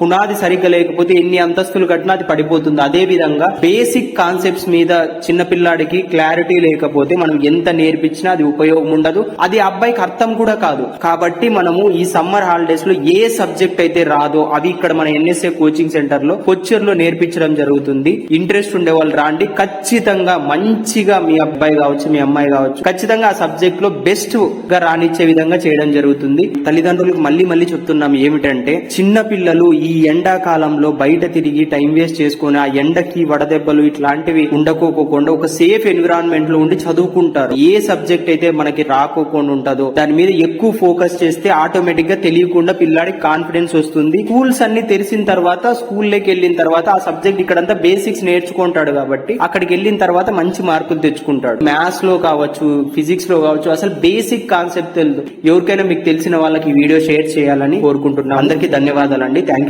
పునాది సరిగ్గా లేకపోతే ఎన్ని అంతస్తులు కట్టినా అది పడిపోతుంది. అదే విధంగా బేసిక్ కాన్సెప్ట్స్ మీద చిన్న పిల్లాడికి క్లారిటీ లేకపోతే మనం ఎంత నేర్పించినా అది ఉపయోగం ఉండదు, అది అబ్బాయికి అర్థం కూడా కాదు. కాబట్టి మనము ఈ సమ్మర్ హాలిడేస్ లో ఏ సబ్జెక్ట్ అయితే రాదో అవి ఇక్కడ మన ఎన్ఎస్ఏ కోచింగ్ సెంటర్ లో కొచ్చర్లో నేర్పించడం జరుగుతుంది. ఇంట్రెస్ట్ ఉండే వాళ్ళు రాండి, ఖచ్చితంగా మంచిగా మీ అబ్బాయి కావచ్చు మీ అమ్మాయి కావచ్చు ఖచ్చితంగా ఆ సబ్జెక్ట్ లో బెస్ట్ గా రానిచ్చే విధంగా చేయడం జరుగుతుంది. తల్లిదండ్రులకు మళ్ళీ చెప్తున్నాం ఏమిటంటే, చిన్న పిల్లలు ఈ ఎండాకాలంలో బయట తిరిగి టైం వేస్ట్ చేసుకుని ఆ ఎండకి వడదెబ్బలు ఇట్లాంటివి ఉండకోకుండా ఒక సేఫ్ ఎన్విరాన్మెంట్ లో ఉండి చదువుకుంటారు. ఏ సబ్జెక్ట్ అయితే మనకి రాకోకుండా ఉంటుందో దాని మీద ఎక్కువ ఫోకస్ చేస్తే ఆటోమేటిక్ గా తెలియకుండా పిల్లాడికి కాన్ఫిడెన్స్ వస్తుంది. స్కూల్స్ అన్ని తెరిచిన తర్వాత స్కూల్లోకి వెళ్ళిన తర్వాత ఆ సబ్జెక్ట్ ఇక్కడంతా బేసిక్స్ నేర్చుకుంటాడు కాబట్టి అక్కడికి వెళ్ళిన తర్వాత మంచి మార్కులు తెచ్చుకుంటాడు. మ్యాథ్స్ లో కావచ్చు ఫిజిక్స్ లో కావచ్చు అసలు బేసిక్ కాన్సెప్ట్ తెలుసు. ఎవరికైనా మీకు తెలిసిన వాళ్ళకి ఈ వీడియో షేర్ చేయాలని కోరుకుంటున్నాను. అందరికీ ధన్యవాదాలండి. Thank you.